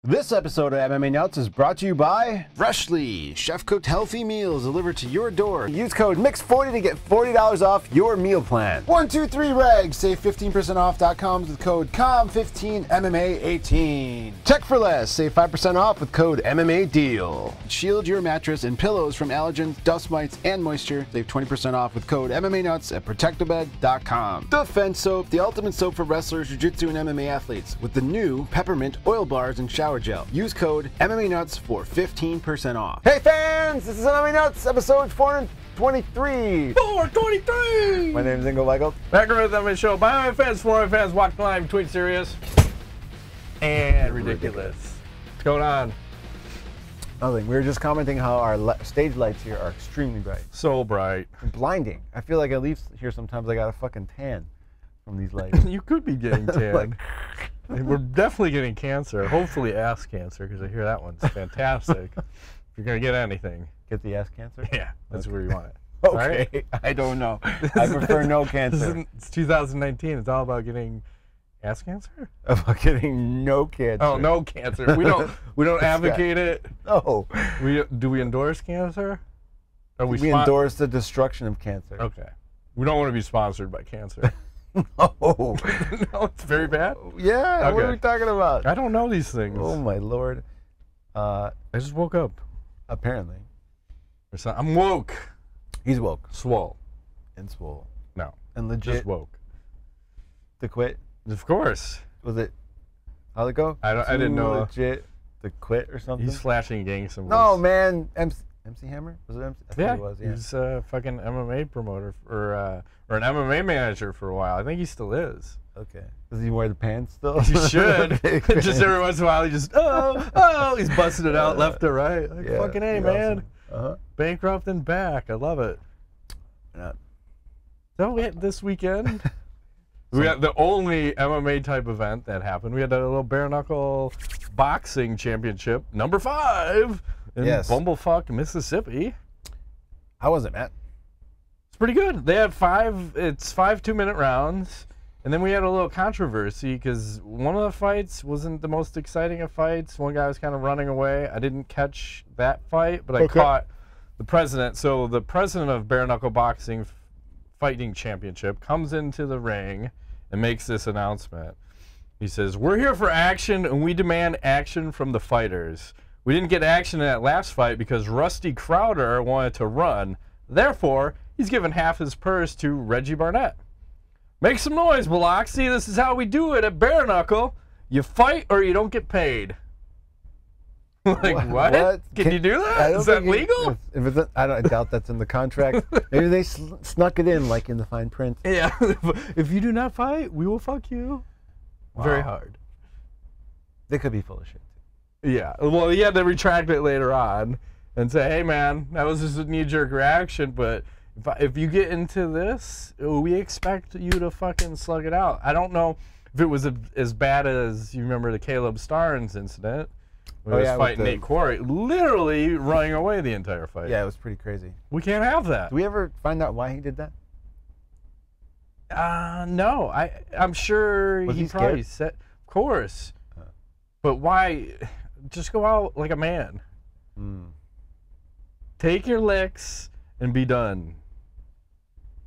This episode of MMA Nuts is brought to you by Freshly, chef-cooked healthy meals delivered to your door. Use code MIX40 to get $40 off your meal plan. 123Reg, save 15% off.com with code COM15MMA18. Check for less, save 5% off with code MMA Deal. Shield your mattress and pillows from allergens, dust mites, and moisture. Save 20% off with code MMA Nuts at protectabed.com. Defense Soap, the ultimate soap for wrestlers, jiu-jitsu, and MMA athletes with the new peppermint oil bars and shower gel. Use code MMA Nuts for 15% off. Hey fans, this is MMA Nuts, episode 423. 423! My name is Ingo Weigel. Back with the MMA show. By MMA fans, for MMA fans, watch live between serious and ridiculous. What's going on? Nothing. We were just commenting how our stage lights here are extremely bright. So bright. And blinding. I feel like at least here sometimes I got a fucking tan from these lights. You could be getting tan. We're definitely getting cancer. Hopefully ass cancer, because I hear that one's fantastic. If you're going to get anything. Get the ass cancer? Yeah, that's where you want it. Okay, right? I don't know. I prefer no cancer. It's 2019. It's all about getting ass cancer? About getting no cancer. Oh, no cancer. We don't advocate it. No. Do we endorse cancer? We endorse the destruction of cancer. Okay. We don't want to be sponsored by cancer. No. No, it's very bad? Yeah, okay. What are we talking about? I don't know these things. Oh my lord. I just woke up. Apparently. I'm woke. He's woke. Swole. And swole. No. And legit. Just woke. To quit? Of course. Was it? How'd it go? I didn't know. Legit to quit or something? He's flashing gang symbols. No, man. MC Hammer? Was it MC? I think Yeah, it was, yeah. He's a fucking MMA promoter or an MMA manager for a while. I think he still is. Okay. Does he wear the pants still? He should. Just every once in a while, he just, he's busting it out left or right. Like, yeah, fucking A, man. Awesome. Bankrupt and back. I love it. So this weekend, we got the only MMA type event that happened. We had a little bare-knuckle boxing championship, number 5, in Bumblefuck, Mississippi. How was it, Matt? It's pretty good. They had 5 2-minute rounds. And then we had a little controversy because one of the fights wasn't the most exciting of fights. One guy was kind of running away. I didn't catch that fight, but I caught the president. So the president of Bare Knuckle Boxing Fighting Championship comes into the ring and makes this announcement. He says, "We're here for action, and we demand action from the fighters. We didn't get action in that last fight because Rusty Crowder wanted to run. Therefore, he's given half his purse to Reggie Barnett. Make some noise, Biloxi. This is how we do it at Bare Knuckle. You fight or you don't get paid." Like, what? Can you do that? Is that legal? I doubt that's in the contract. Maybe they snuck it in, like in the fine print. Yeah. If you do not fight, we will fuck you. Wow. Very hard. They could be full of shit. Yeah. Well, he had to retract it later on and say, "Hey, man, that was just a knee-jerk reaction, but if you get into this, we expect you to fucking slug it out." I don't know if it was as bad as, you remember the Caleb Starnes incident, where he was fighting Nate Quarry, literally running away the entire fight. Yeah, it was pretty crazy. We can't have that. Do we ever find out why he did that? No. I'm sure he probably said, of course. But why? Just go out like a man. Take your licks and be done.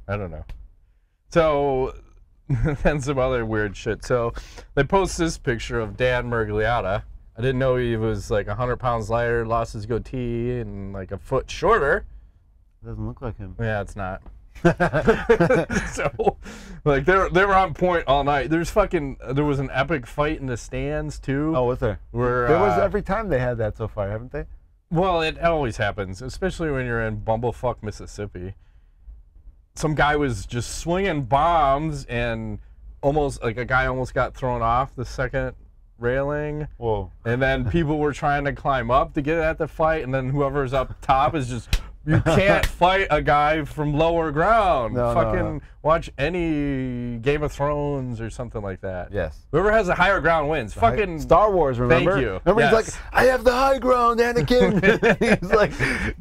I don't know. So, and some other weird shit. So, they post this picture of Dan Murgliata. I didn't know he was like 100 pounds lighter, lost his goatee, and like a foot shorter. Doesn't look like him. Yeah, it's not. So, like, they were on point all night. There was an epic fight in the stands too. Oh, was there? There was every time they had that so far, haven't they? Well, it always happens, especially when you're in Bumblefuck, Mississippi. Some guy was just swinging bombs, and a guy almost got thrown off the second railing. Whoa. And then people were trying to climb up to get at the fight, and then whoever's up top is just You can't fight a guy from lower ground. No. Watch any Game of Thrones or something like that. Yes. Whoever has the higher ground wins. Fucking Star Wars, remember? Thank you. Remember, yes. He's like, I have the high ground, Anakin. He's like,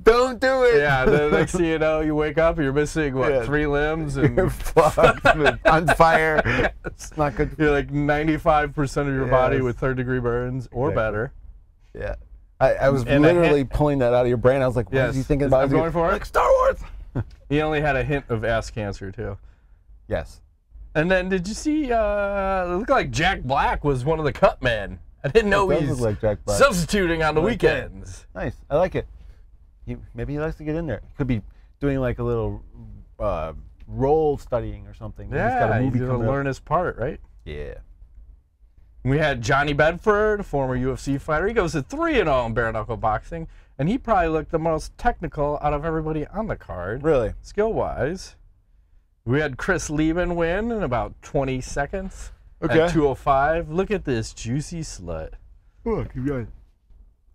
don't do it. Yeah, the next thing you know, you wake up, you're missing, what, 3 limbs? And you're fucked, on fire. It's not good. You're like 95% of your body with third-degree burns or better. Yeah. I was literally pulling that out of your brain. I was like, what is he thinking about? I'm going for it. Like Star Wars. He only had a hint of ass cancer, too. Yes. And then did you see, it looked like Jack Black was one of the cut men. I didn't know he was like Jack Black. Substituting on the weekends. Nice. I like it. Maybe he likes to get in there. He could be doing like a little role studying or something. Yeah, he's going to learn his part, right? Yeah. We had Johnny Bedford, former UFC fighter. He goes to 3-0 in bare-knuckle boxing, and he probably looked the most technical out of everybody on the card. Really? Skill-wise. We had Chris Lieben win in about 20 seconds at 205. Look at this juicy slut. Oh, keep going.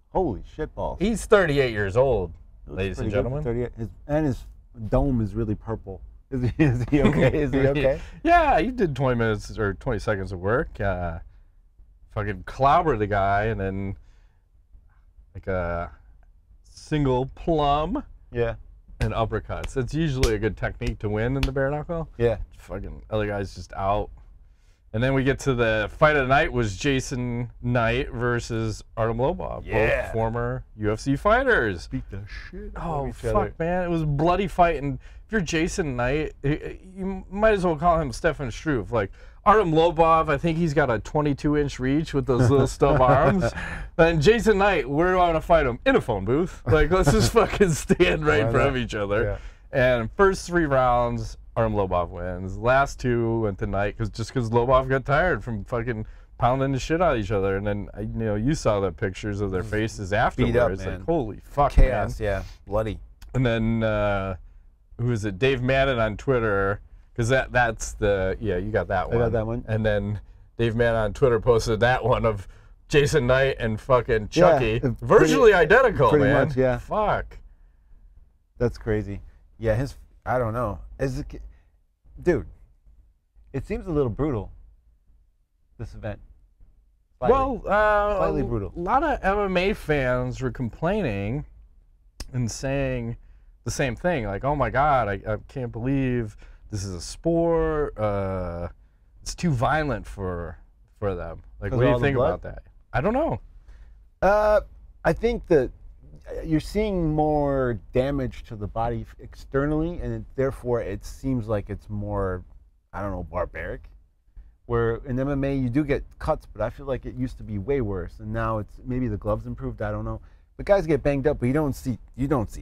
Holy shitballs. He's 38 years old, ladies and gentlemen. 38. His dome is really purple. Is he okay? Is he okay? Yeah, he did 20 minutes or 20 seconds of work. Fucking clobber the guy, and then like a single plum. Yeah. And uppercuts. It's usually a good technique to win in the bare knuckle. Yeah. Fucking other guy's just out. And then we get to the fight of the night was Jason Knight versus Artem Lobov. Yeah. Both former UFC fighters. Beat the shit out Oh, of each fuck, other. man. It was a bloody fight. And if you're Jason Knight, you might as well call him Stefan Struve. Like, Artem Lobov, I think he's got a 22-inch reach with those little stub arms. And Jason Knight, where do I want to fight him? In a phone booth. Like, let's just fucking stand right in front of each other. Yeah. And first 3 rounds, Artem Lobov wins. Last 2 went to Knight just because Lobov got tired from fucking pounding the shit out of each other. And then, you saw the pictures of their faces afterwards. Beat up, man. Like, holy fuck, Chaos, man. yeah. Bloody. And then, who is it? Dave Madden on Twitter. Because that's the, you got that one. I got that one. And then Dave Madden on Twitter posted that one of Jason Knight and fucking Chucky. Yeah, virtually identical, pretty man. Much, yeah. Fuck. That's crazy. Yeah, I don't know. Dude, it seems a little brutal, this event. Slightly. Slightly brutal. A lot of MMA fans were complaining and saying the same thing. Like, oh my God, I can't believe this is a sport. It's too violent for them. Like, what do you think about that? I don't know. I think that you're seeing more damage to the body externally, and therefore it seems like it's more, I don't know, barbaric. Where in MMA you do get cuts, but I feel like it used to be way worse, and now it's maybe the gloves improved. I don't know. But guys get banged up, but you don't see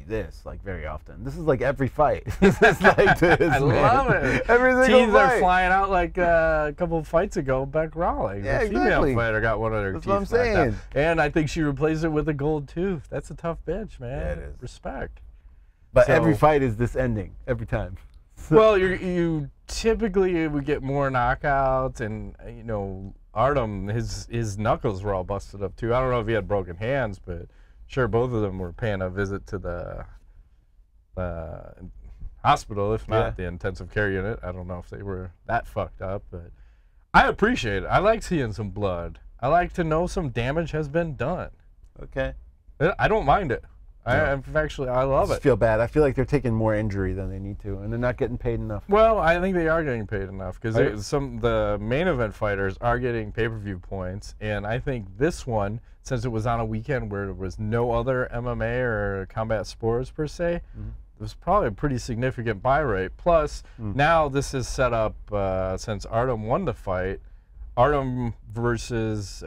this like very often. This is like every fight. This is like this. I love it. Every single teeth fight. Are flying out like a couple of fights ago. Beck Rawlings, yeah, a female fighter, got one of their That's teeth. what I'm saying. And I think she replaced it with a gold tooth. That's a tough bitch, man. Yeah, it is. Respect. But every fight is this ending every time. Well, you typically would get more knockouts, and Artem, his knuckles were all busted up too. I don't know if he had broken hands, but sure, both of them were paying a visit to the hospital, if not the intensive care unit. I don't know if they were that fucked up, but I appreciate it. I like seeing some blood. I like to know some damage has been done. Okay. I don't mind it. No. I love it. I feel bad. I feel like they're taking more injury than they need to, and they're not getting paid enough. Well, I think they are getting paid enough because the main event fighters are getting pay-per-view points, and I think this one, since it was on a weekend where there was no other MMA or combat sports per se, it was probably a pretty significant buy rate. Plus, now this is set up since Artem won the fight. Artem versus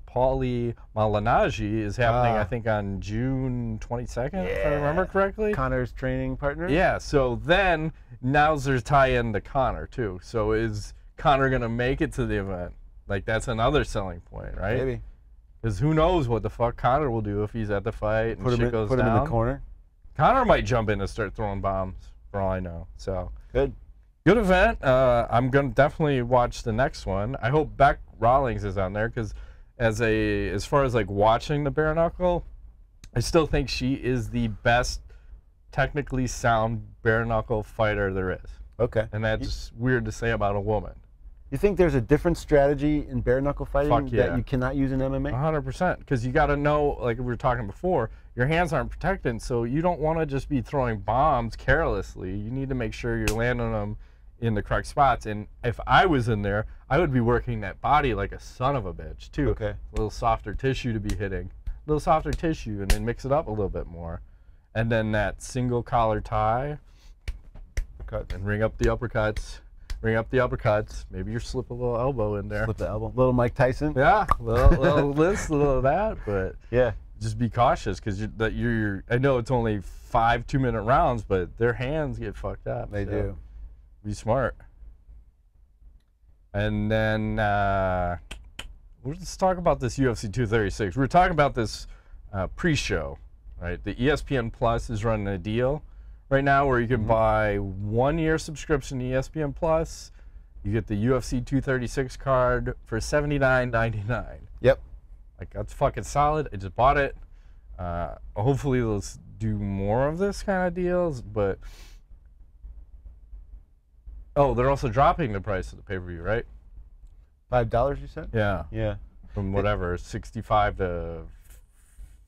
Paulie Malignaggi is happening, I think, on June 22nd, if I remember correctly. Conor's training partner? Yeah, so then, now's there's tie-in to Conor, too. So is Conor going to make it to the event? Like, that's another selling point, right? Maybe. Because who knows what the fuck Conor will do if he's at the fight and shit goes down. Put him in the corner? Conor might jump in and start throwing bombs, for all I know. So good. Good event. I'm gonna definitely watch the next one. I hope Beck Rawlings is on there because, as far as like watching the bare knuckle, I still think she is the best technically sound bare knuckle fighter there is. Okay. And that's weird to say about a woman. You think there's a different strategy in bare knuckle fighting that you cannot use in MMA? 100%. Because you got to know, like we were talking before, your hands aren't protected, so you don't want to just be throwing bombs carelessly. You need to make sure you're landing them in the correct spots. And if I was in there, I would be working that body like a son of a bitch too. Okay. A little softer tissue to be hitting. little softer tissue, and then mix it up a little bit more. And then that single collar tie, and ring up the uppercuts. Ring up the uppercuts. Maybe you slip a little elbow in there. Slip the elbow. Little Mike Tyson. Yeah, little this, a little that, but yeah. Just be cautious because you're. I know it's only 5 2-minute rounds, but their hands get fucked up. They do. Be smart. And then let's talk about this UFC 236. We were talking about this pre-show, right? The ESPN Plus is running a deal right now where you can buy 1-year subscription to ESPN Plus. You get the UFC 236 card for $79.99. Yep. Like, that's fucking solid. I just bought it. Hopefully let's do more of this kind of deals, but oh, they're also dropping the price of the pay-per-view, right? $5 you said? Yeah. Yeah. From whatever, 65 to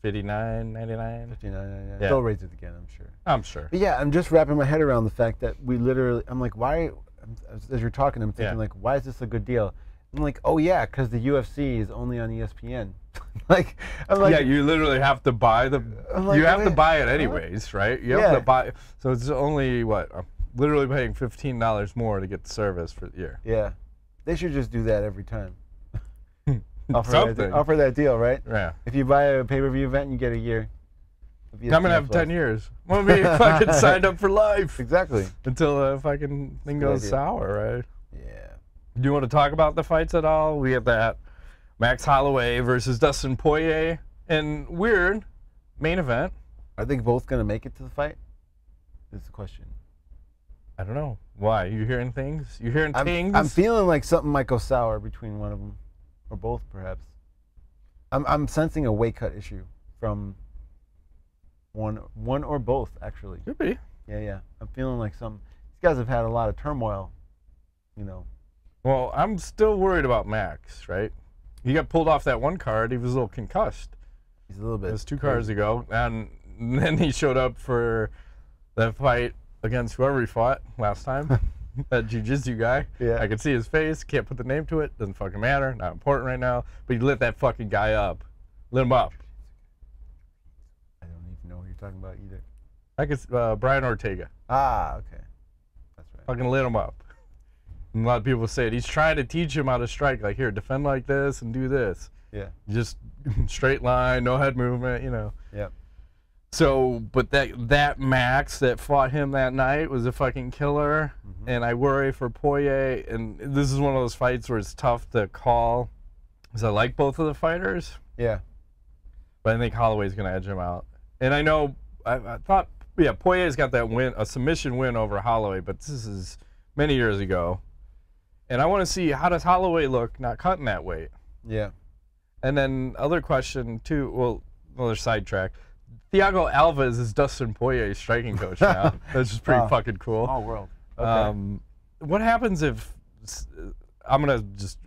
59.99. $59.99. Yeah. They'll raise it again, I'm sure. I'm sure. But yeah, I'm just wrapping my head around the fact that we literally, I'm like, why, as you're talking, I'm thinking like, why is this a good deal? I'm like, oh yeah, because the UFC is only on ESPN. like, I'm like, yeah, you literally have to buy the. like, you have to buy it anyways, right? You have to buy. So it's only what? I'm literally paying $15 more to get the service for the year. Yeah, they should just do that every time. Something. Offer that deal, right? Yeah. If you buy a pay-per-view event, you get a year. I'm gonna have 10 years. I'm gonna be fucking signed up for life. Exactly. Until the fucking thing goes sour, right? Yeah. Do you want to talk about the fights at all? We have that Max Holloway versus Dustin Poirier, and weird main event. Are they both gonna make it to the fight? Is the question. I don't know. Why? You hearing things? You hearing things? I'm feeling like something might go sour between one of them, or both, perhaps. I'm sensing a weight cut issue from one or both, actually. Could be. Yeah. I'm feeling like these guys have had a lot of turmoil, you know. Well, I'm still worried about Max, right? He got pulled off that one card. He was a little concussed. He's a little bit. It was 2 cards ago, and then he showed up for that fight against whoever he fought last time, that jiu-jitsu guy. Yeah. I could see his face. Can't put the name to it. Doesn't fucking matter. Not important right now. But he lit that fucking guy up. Lit him up. I don't even know what you're talking about either. I could, Brian Ortega. Ah, okay. That's right. Fucking lit him up. And a lot of people say it. He's trying to teach him how to strike. Like, here, defend like this and do this. Yeah. Just straight line, no head movement, you know. Yep. So, but that Max that fought him that night was a fucking killer. And I worry for Poirier. And this is one of those fights where it's tough to call, because I like both of the fighters. Yeah. But I think Holloway's going to edge him out. And I know, I thought, yeah, Poirier's got that win, a submission win over Holloway, but this is many years ago. And I want to see, how does Holloway look not cutting that weight? Yeah. And then other question too, well, another sidetrack. Thiago Alves is Dustin Poirier's striking coach now. That's just pretty fucking cool. Small world. Okay. What happens if, I'm going to just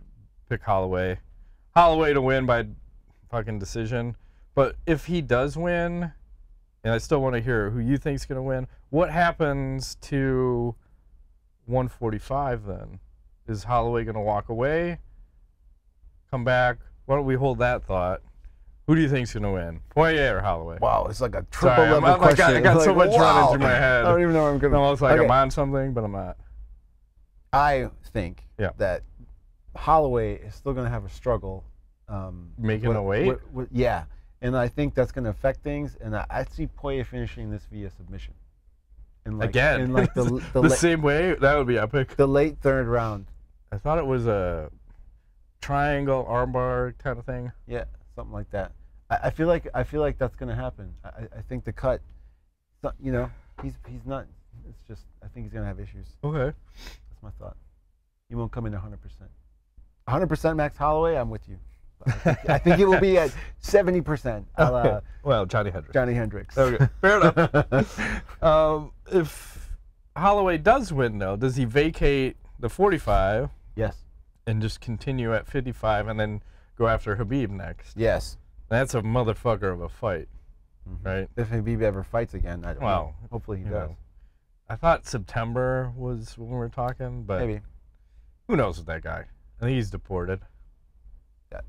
pick Holloway. Holloway to win by fucking decision. But if he does win, and I still want to hear who you think's going to win, what happens to 145 then? Is Holloway going to walk away? Come back? Why don't we hold that thought? Who do you think's going to win? Poirier or Holloway? Wow, it's like a triple level question. I got so much running through my head. I don't even know where I'm going. It looks like I'm on something, but I'm not. I think that Holloway is still going to have a struggle. Making a weight? Yeah. And I think that's going to affect things. And I see Poirier finishing this via submission. Again? In like the same way? That would be epic. The late 3rd round. I thought it was a triangle armbar kind of thing. Yeah, something like that. I feel like that's going to happen. I think the cut, you know, he's not. It's just I think he's going to have issues. Okay. That's my thought. He won't come in 100%. 100% Max Holloway, I'm with you. I think it will be at 70%. Well, Johnny Hendricks. Johnny Hendricks. Okay, fair enough. If Holloway does win, though, does he vacate the 45? Yes. And just continue at 55 and then go after Khabib next? Yes. That's a motherfucker of a fight, right? If Khabib ever fights again, I don't know. Hopefully he does. Know. I thought September was when we were talking, but maybe. Who knows with that guy? I think he's deported.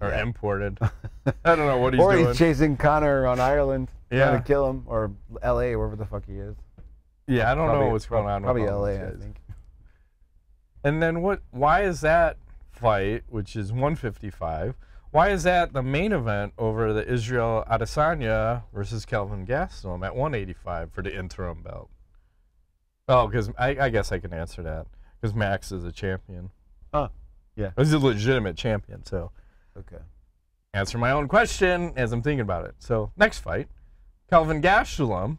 or imported. I don't know what he's doing. Or he's chasing Conor on Ireland, Yeah. trying to kill him, or L.A., wherever the fuck he is. Yeah, I don't know what's going on. Probably with all L.A., these I guys. think. And then why is that fight, which is 155, why is that the main event over the Israel Adesanya versus Kelvin Gastelum at 185 for the interim belt? Oh, because I guess I can answer that. Because Max is a champion. Oh, yeah. He's a legitimate champion, so. Okay. Answer my own question as I'm thinking about it. So, next fight, Kelvin Gastelum,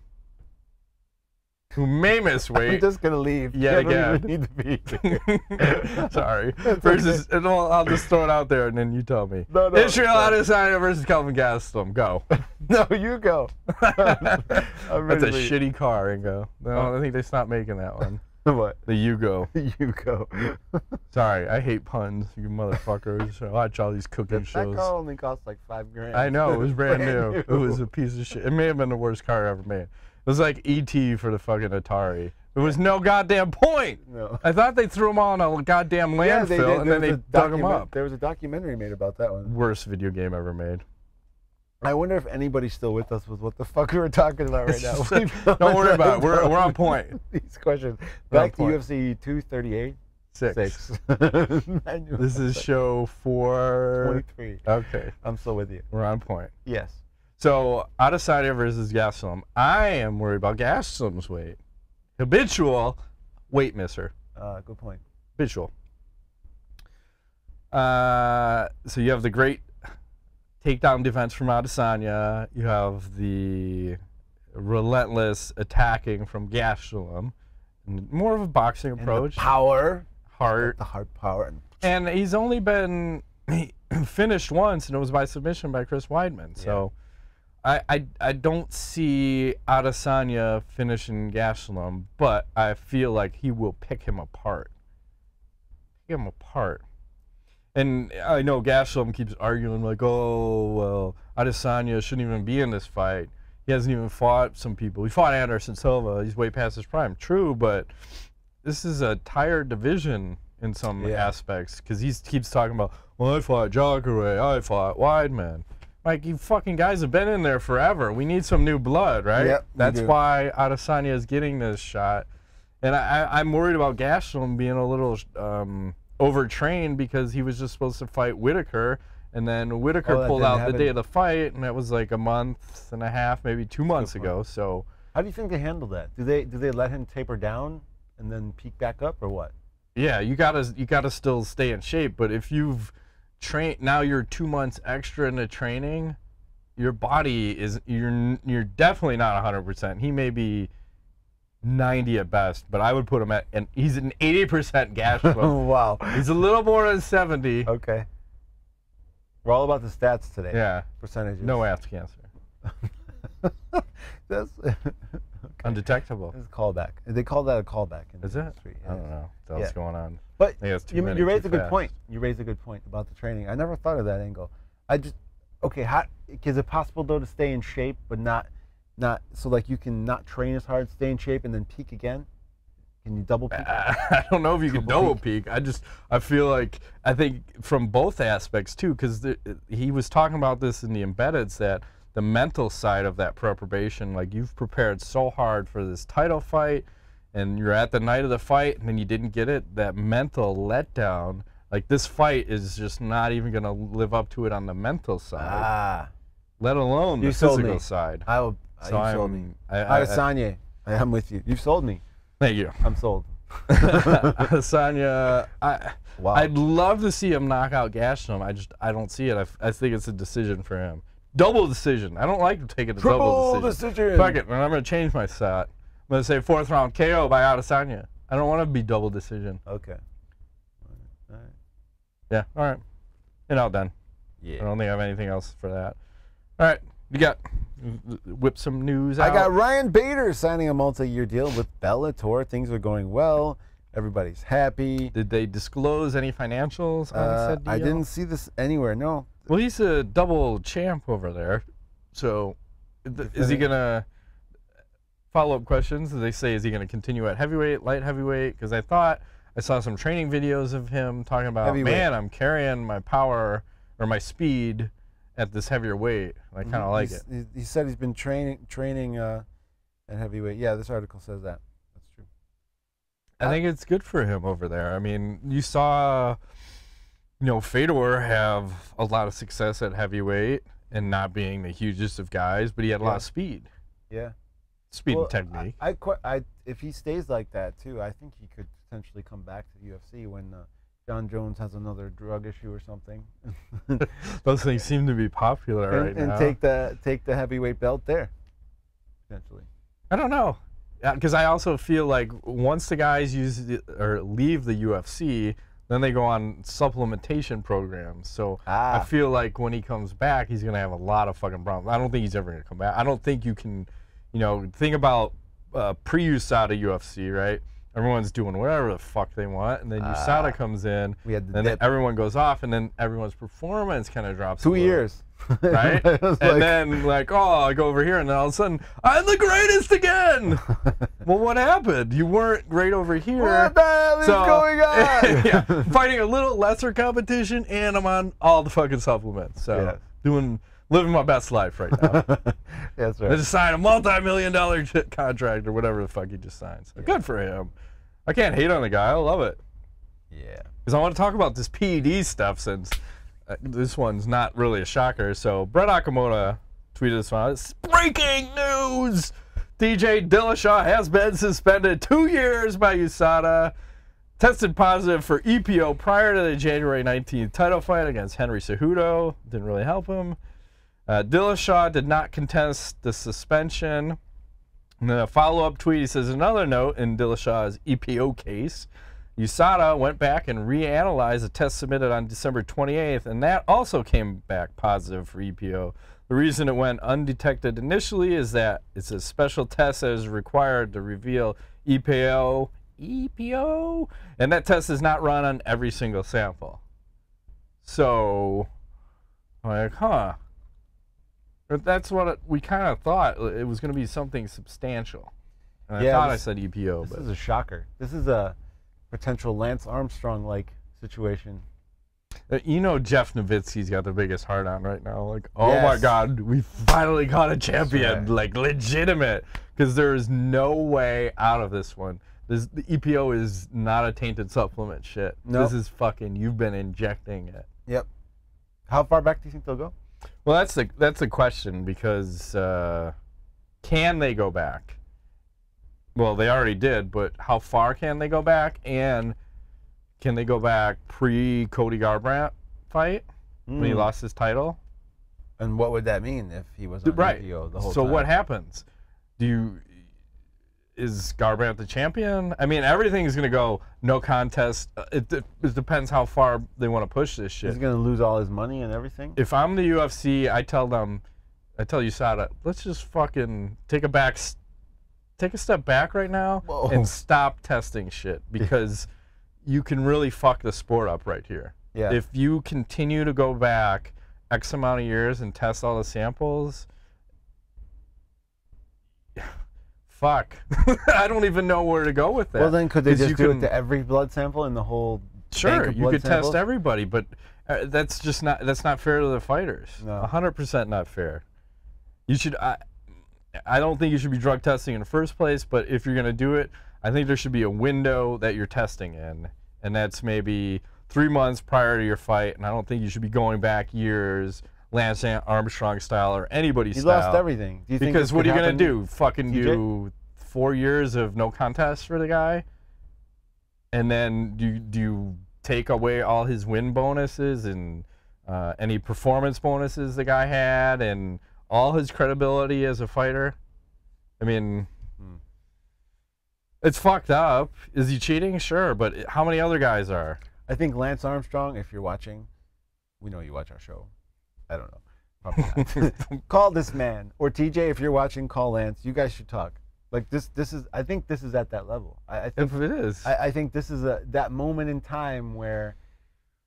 who may miss weight. I'm just going to leave. Yet again. Don't even need to be. Sorry. Versus, and I'll just throw it out there and then you tell me. No, Israel Adesanya versus Kelvin Gastelum. Go. No, you go. That's a shitty car, Ingo. No, I think they stopped making that one. What? The Yugo. You go. Sorry, I hate puns, you motherfuckers. I watch all these cooking shows. That car only cost like $5,000. I know, it was brand new. It was a piece of shit. It may have been the worst car ever made. It was like E.T. for the fucking Atari. There was no goddamn point. No. I thought they threw them all in a goddamn landfill and then they dug them up. There was a documentary made about that one. Worst video game ever made. I wonder if anybody's still with us with what the fuck we're talking about right now. Don't worry about it. We're on point. These questions. Back to UFC 238. 6. 6. This is show 4. 23. Okay. I'm still with you. We're on point. Yes. So, Adesanya versus Gastelum. I am worried about Gastelum's weight. Habitual weight misser. Good point. Habitual. So you have the great takedown defense from Adesanya. You have the relentless attacking from Gastelum. More of a boxing approach. And the power. Heart. The heart power. And he's only been finished once, and it was by submission by Chris Weidman. So I don't see Adesanya finishing Gastelum, but I feel like he will pick him apart. Pick him apart. And I know Gastelum keeps arguing like, oh, well, Adesanya shouldn't even be in this fight. He hasn't even fought some people. He fought Anderson Silva. He's way past his prime. True, but this is a tired division in some aspects because he keeps talking about, well, I fought Jacare, I fought Weidman. Like, you fucking guys have been in there forever. We need some new blood, right? Yep, That's why Adesanya is getting this shot. And I'm worried about Gastelum being a little overtrained because he was just supposed to fight Whitaker, and then Whitaker pulled out the day of the fight, and that was like a month and a half, maybe 2 months ago. So, how do you think they handle that? Do they let him taper down and then peak back up, or what? Yeah, you gotta still stay in shape, but if you've trained, now you're 2 months extra into training, your body is you're definitely not 100%. He may be 90 at best, but I would put him at, and he's an 80% Gastelum. Wow. He's a little more than 70. Okay. We're all about the stats today. Yeah. Percentages. No ass cancer. That's Undetectable. It's a callback. They call that a callback. Is it? I don't know. What's going on? But you raised a good point. You raised a good point about the training. I never thought of that angle. Okay, is it possible though to stay in shape but not so like you can not train as hard, stay in shape, and then peak again? Can you double peak? I don't know if you can double peak. I feel like, I think from both aspects too, because he was talking about this in the embeddeds, that the mental side of that preparation, like you've prepared so hard for this title fight, and you're at the night of the fight, and then you didn't get it, that mental letdown, like this fight is just not even going to live up to it on the mental side, let alone the physical side. You sold me. Adesanya, I'm with you. You've sold me. Thank you. I'm sold. Adesanya, I'd love to see him knock out Gastelum. I don't see it. I think it's a decision for him. Double decision. I don't like to take it as double decision. Fuck it, and I'm going to change my shot. I'm going to say 4th round KO by Adesanya. I don't want to be double decision. Okay. All right. Yeah, all right. And all done. Yeah. I don't think I have anything else for that. All right, you got whip some news out. I got Ryan Bader signing a multi-year deal with Bellator. Things are going well. Everybody's happy. Did they disclose any financials on said deal? I didn't see this anywhere, no. Well, he's a double champ over there. So is he going to, follow-up questions, did they say, is he going to continue at heavyweight, light heavyweight? Because I thought I saw some training videos of him talking about, man, I'm carrying my power, or my speed at this heavier weight. I kind of like it. He said he's been training at heavyweight. Yeah, this article says that. That's true. I think it's good for him over there. I mean, you saw, you know, Fedor have a lot of success at heavyweight and not being the hugest of guys, but he had a lot of speed. Yeah. Speed and technique. If he stays like that too, I think he could potentially come back to the UFC when John Jones has another drug issue or something. Those things seem to be popular right now. And take the heavyweight belt there, potentially. I don't know, because I also feel like once the guys leave the UFC, then they go on supplementation programs. So I feel like when he comes back, he's gonna have a lot of fucking problems. I don't think he's ever gonna come back. I don't think you can. You know, think about pre-USADA UFC, right? Everyone's doing whatever the fuck they want, and then USADA comes in, and then everyone goes off, and then everyone's performance kind of drops. 2 years. Right? And then, like, oh, I go over here, and then all of a sudden, I'm the greatest again! Well, what happened? You weren't great over here. What the hell is going on? Yeah, fighting a little lesser competition, and I'm on all the fucking supplements. So, living my best life right now. That's right. I just signed a multi-million-dollar contract or whatever the fuck he just signed. So good for him. I can't hate on the guy. I love it. Yeah. Because I want to talk about this PED stuff since this one's not really a shocker. So Brett Okamoto tweeted this one. It's breaking news! DJ Dillashaw has been suspended 2 years by USADA. Tested positive for EPO prior to the January 19th title fight against Henry Cejudo. Didn't really help him. Dillashaw did not contest the suspension. And then a follow-up tweet, he says, another note in Dillashaw's EPO case, USADA went back and reanalyzed a test submitted on December 28th, and that also came back positive for EPO. The reason it went undetected initially is that it's a special test that is required to reveal EPO, and that test is not run on every single sample. So, like, huh. But that's what we kind of thought. It was going to be something substantial. And I thought I said EPO. This is a shocker. This is a potential Lance Armstrong-like situation. You know Jeff Nowitzki's got the biggest heart on right now. Like, oh my God, we finally got a champion. Like, legitimate. Because there is no way out of this one. The EPO is not a tainted supplement shit. Nope. This is fucking, you've been injecting it. Yep. How far back do you think they'll go? Well, that's the question, because can they go back? Well, they already did, but how far can they go back? And can they go back pre-Cody Garbrandt fight when he lost his title? And what would that mean if he was on EPO the whole time? So what happens? Is Garbrandt the champion? I mean, everything's going to go no contest. It depends how far they want to push this shit. He's going to lose all his money and everything? If I'm the UFC, I tell USADA, let's just fucking take a step back right now and stop testing shit, because you can really fuck the sport up right here. Yeah. If you continue to go back X amount of years and test all the samples, fuck. I don't even know where to go with that. Well, then could they just do it to every blood sample in the whole Sure, you could test everybody, but that's not fair to the fighters. No. 100% not fair. You should. I don't think you should be drug testing in the first place, but if you're going to do it, I think there should be a window that you're testing in, and that's maybe 3 months prior to your fight, and I don't think you should be going back years, Lance Armstrong style or anybody's style. He lost everything. Do you think because what are you going to do? Fucking do 4 years of no contest for the guy? And then do you take away all his win bonuses and any performance bonuses the guy had and all his credibility as a fighter? I mean, it's fucked up. Is he cheating? Sure, but how many other guys are? I think Lance Armstrong, if you're watching, we know you watch our show. I don't know. Probably not. Call this man. Or TJ, if you're watching, call Lance. You guys should talk. Like this is. I think this is at that level. I think if it is, I think this is that moment in time where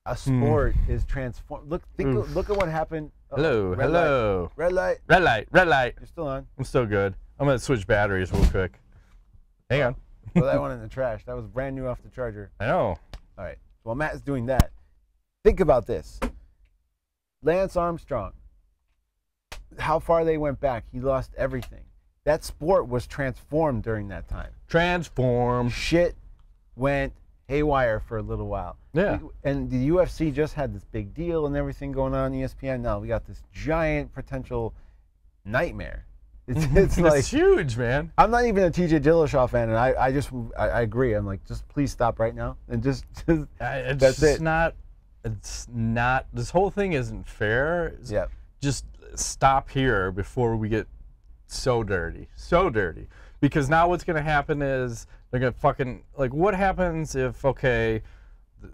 a sport is transformed. Look at what happened. Hello. Red light. You're still on. I'm still good. I'm gonna switch batteries real quick. Hang on. Well, that one in the trash. That was brand new off the charger. I know. All right. While Matt is doing that, think about this. Lance Armstrong, how far they went back, he lost everything. That sport was transformed during that time. Transform. Shit went haywire for a little while. Yeah. And the UFC just had this big deal and everything going on ESPN. Now we got this giant potential nightmare. It's like it's huge, man. I'm not even a TJ Dillashaw fan, and I agree. I'm like, just please stop right now and just it's that's it. It's not. This whole thing isn't fair. Yeah. Just stop here before we get so dirty, because now what's going to happen is they're going to fucking, like, what happens if, okay,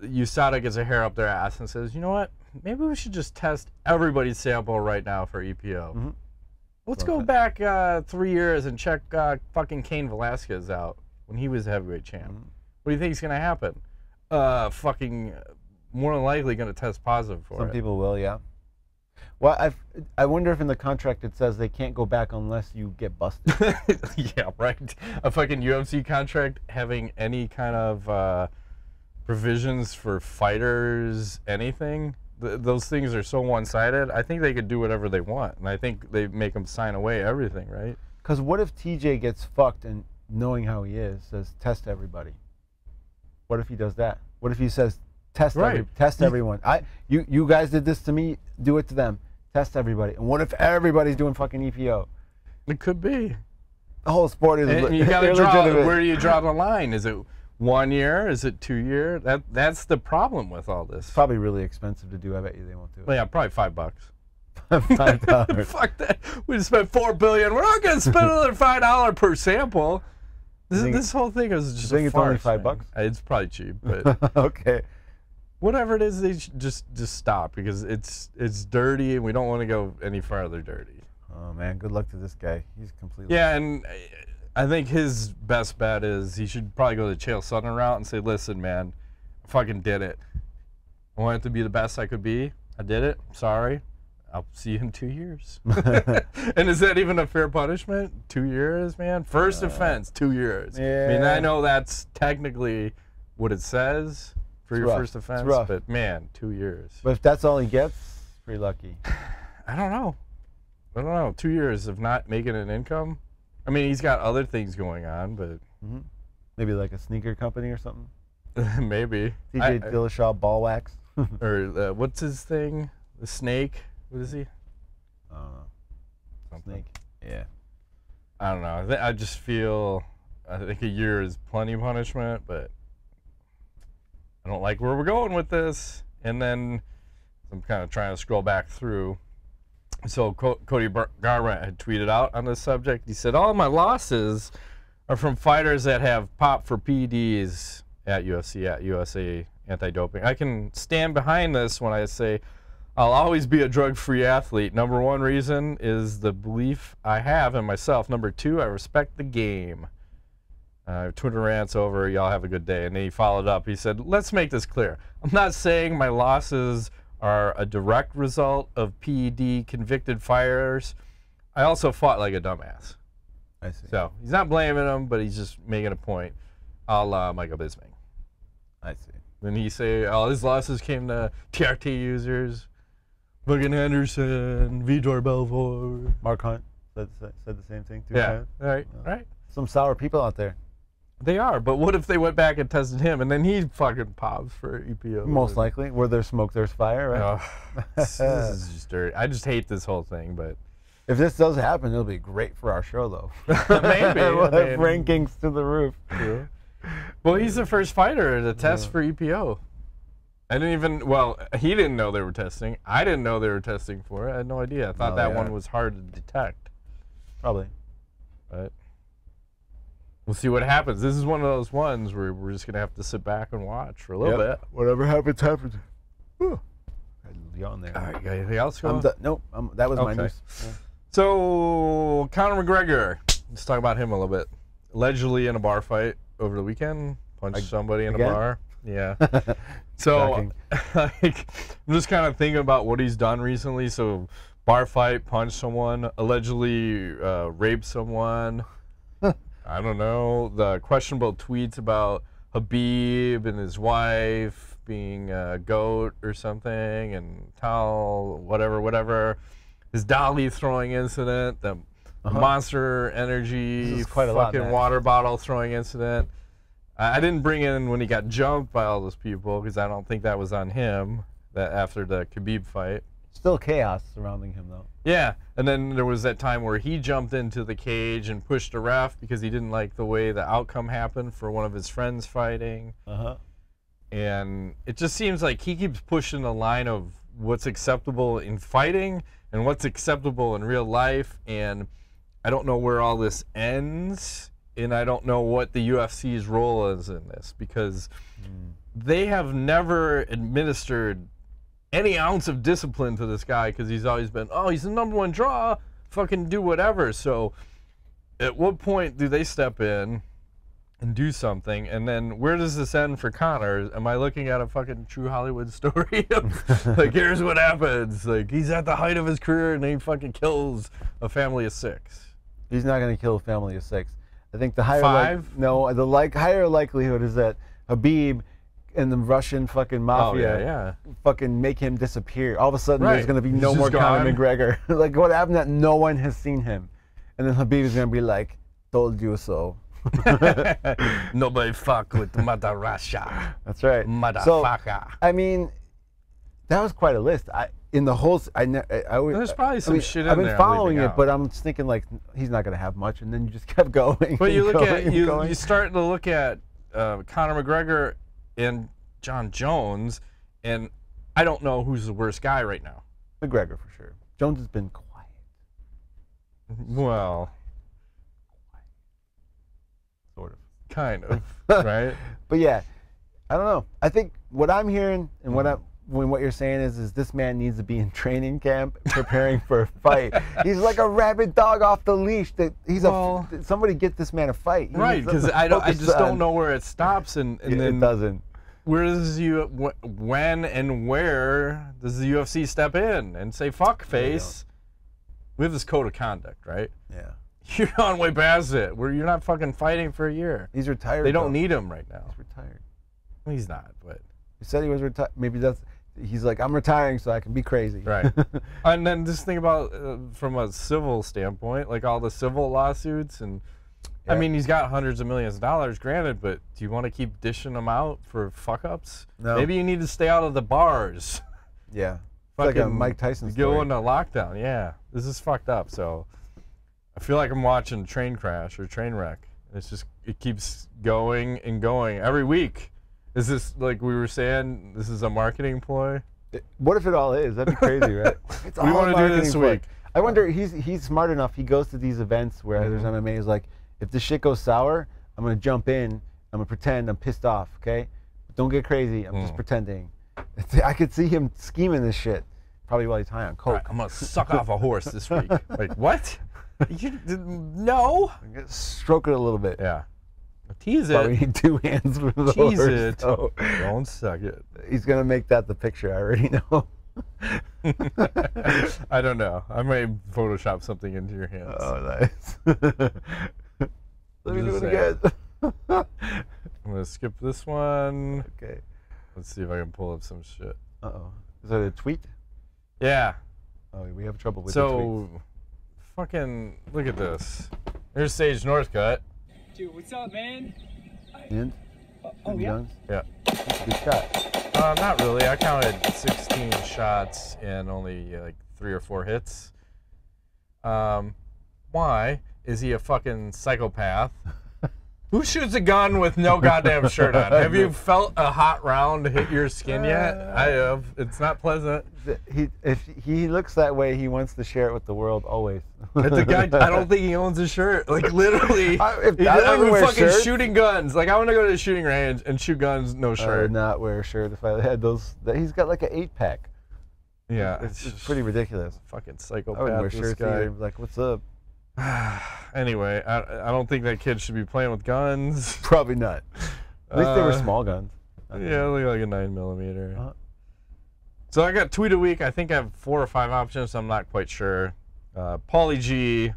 USADA gets a hair up their ass and says, you know what, maybe we should just test everybody's sample right now for EPO. Mm-hmm. Let's go back 3 years and check fucking Cain Velasquez out when he was heavyweight champ. Mm-hmm. What do you think is going to happen? Fucking more than likely going to test positive for it. Some people will, yeah. Well, I wonder if in the contract it says they can't go back unless you get busted. Yeah, right. A fucking UFC contract having any kind of provisions for fighters, anything. Those things are so one-sided. I think they could do whatever they want, and I think they make them sign away everything, right? Because what if TJ gets fucked and knowing how he is says test everybody? What if he does that? What if he says test everyone? You guys did this to me. Do it to them. Test everybody. And what if everybody's doing fucking EPO? It could be. The whole sport is you gotta draw. illegitimate. Where do you draw the line? Is it 1 year? Is it 2 year? That's the problem with all this. It's probably really expensive to do. I bet you they won't do it. Well, yeah, probably $5. $5. Fuck that. We just spent $4 billion. We're not gonna spend another $5 per sample. This whole thing is just. I think a it's farce, only $5. man. It's probably cheap, but Okay. whatever it is, they should just stop, because it's dirty, and we don't want to go any further dirty. Oh man, good luck to this guy. He's completely. Yeah, and I think his best bet is he should probably go the Chael Sonnen route and say, listen, man, I fucking did it. I wanted to be the best I could be. I did it. I'm sorry. I'll see you in 2 years. And is that even a fair punishment? 2 years, man? First offense, 2 years. Yeah. I mean, I know that's technically what it says for your first offense, but man, 2 years. But if that's all he gets, pretty lucky. I don't know. 2 years of not making an income. I mean, he's got other things going on, but Maybe like a sneaker company or something. maybe. TJ Dillashaw ball wax. Or what's his thing? The snake. What is he? I don't know. Snake. Yeah. I don't know. I just feel. I think a year is plenty of punishment, but I don't like where we're going with this. And then I'm kind of trying to scroll back through. So Cody Garbrandt had tweeted out on this subject. He said, all my losses are from fighters that have popped for PEDs at UFC, at USA Anti-Doping. I can stand behind this when I say I'll always be a drug-free athlete. Number one reason is the belief I have in myself. Number two, I respect the game. Twitter rants over, y'all have a good day. And then he followed up. He said, let's make this clear. I'm not saying my losses are a direct result of PED convicted fighters. I also fought like a dumbass. I see. So he's not blaming him, but he's just making a point. A la Michael Bisping. I see. Then he say, all his losses came to TRT users. Fucking Anderson, Vitor Belfort. Mark Hunt said the same thing too. Yeah, right. Some sour people out there. They are, but what if they went back and tested him, and then he fucking pops for EPO? Most likely. Where there's smoke, there's fire, right? This is just dirty. I just hate this whole thing, but... If this does happen, it'll be great for our show, though. Maybe. We'll have rankings to the roof. Yeah. Well, he's the first fighter to test for EPO. I didn't even... Well, he didn't know they were testing. I didn't know they were testing for it. I had no idea. I thought that one was hard to detect. Probably. But... we'll see what happens. This is one of those ones where we're just going to have to sit back and watch for a little bit. Whatever happens, happens. Whew. I yawned there. All right, got anything else going? Nope, that was my news. Yeah. So, Conor McGregor. Let's talk about him a little bit. Allegedly in a bar fight over the weekend. Punched somebody in a bar. Yeah. So, like, I'm just kind of thinking about what he's done recently. So, bar fight, punched someone, allegedly raped someone. I don't know, the questionable tweets about Habib and his wife being a goat or something, and towel, whatever. His dolly throwing incident, the Monster Energy fucking water bottle throwing incident. I didn't bring in when he got jumped by all those people because I don't think that was on him. That after the Khabib fight. Still chaos surrounding him, though. Yeah, and then there was that time where he jumped into the cage and pushed a ref because he didn't like the way the outcome happened for one of his friends fighting. And it just seems like he keeps pushing the line of what's acceptable in fighting and what's acceptable in real life, and I don't know where all this ends, and I don't know what the UFC's role is in this because they have never administered any ounce of discipline to this guy because he's always been, oh, he's the #1 draw, fucking do whatever. So at what point do they step in and do something? And then where does this end for Conor? Am I looking at a fucking true Hollywood story? Like, here's what happens. Like, he's at the height of his career and then he fucking kills a family of 6. He's not going to kill a family of 6. I think the higher 5? higher likelihood is that Khabib and the Russian fucking mafia fucking make him disappear. All of a sudden, there's going to be no more Conor McGregor. Like, what happened that no one has seen him? And then Khabib is going to be like, told you so. Nobody fuck with Mother Russia. That's right. Motherfucker. So, I mean, that was quite a list. There's probably some shit in there. I've been following it, but I'm just thinking like he's not going to have much, and then you just kept going. But you look at you starting to look at Conor McGregor and John Jones, and I don't know who's the worst guy right now. McGregor for sure. Jones has been quiet. Well, sort of. Kind of, right? But yeah, I don't know. I think what I'm hearing and what you're saying is this man needs to be in training camp preparing for a fight. He's like a rabid dog off the leash. That he's somebody get this man a fight. Right, because I just don't know where it stops, and then it doesn't. Where does when and where does the UFC step in and say fuck face? We have this code of conduct, right? Yeah. You're on way past it. Where you're not fucking fighting for a year. He's retired. They don't need him right now. He's retired. Well, he's not, but he said he was retired. Maybe he's like, I'm retiring so I can be crazy. Right. And then just think about from a civil standpoint, like all the civil lawsuits, and I mean, he's got hundreds of millions of dollars, granted, but do you want to keep dishing them out for fuck-ups? No. Maybe you need to stay out of the bars. Yeah. It's like a Mike Tyson story. Go into lockdown, yeah. This is fucked up, so I feel like I'm watching a train crash or train wreck. It's just, it keeps going and going every week. Is this, like we were saying, this is a marketing ploy? What if it all is? That'd be crazy, right? It's all we want to do this ploy. week. I wonder, he's smart enough. He goes to these events where there's MMA. He's like, if this shit goes sour, I'm going to jump in. I'm going to pretend I'm pissed off, okay? But don't get crazy. I'm just pretending. I could see him scheming this shit. Probably while he's high on coke. Right, I'm going to suck off a horse this week. Like, what? No. Stroke it a little bit. Yeah. Tease it. But we need 2 hands for the Tease horse, it. so. Don't suck it. He's going to make that the picture. I already know. I don't know. I might Photoshop something into your hands. Oh, nice. Let me do it again. I'm going to skip this one. Okay. Let's see if I can pull up some shit. Uh-oh. Is that a tweet? Yeah. Oh, we have trouble with the tweets. Fucking, look at this. Here's Sage Northcutt. Dude, what's up, man? And? Oh, yeah? Yeah. That's a good shot. Not really. I counted 16 shots and only like 3 or 4 hits. Why is he a fucking psychopath? Who shoots a gun with no goddamn shirt on? Have you felt a hot round hit your skin yet? I have. It's not pleasant. If he looks that way, he wants to share it with the world always. The guy, I don't think he owns a shirt. Like literally, if he's I not even fucking shirts, shooting guns. Like I want to go to the shooting range and shoot guns, no shirt. I would not wear a shirt if I had those. He's got like an 8-pack. Yeah, it's pretty ridiculous. Fucking psychopath. I wouldn't wear shirts either. Like, what's up? Anyway, I don't think that kid should be playing with guns. Probably not. At least they were small guns. Yeah, look like a 9mm. So I got tweet a week. I think I have 4 or 5 options. So I'm not quite sure. Paulie G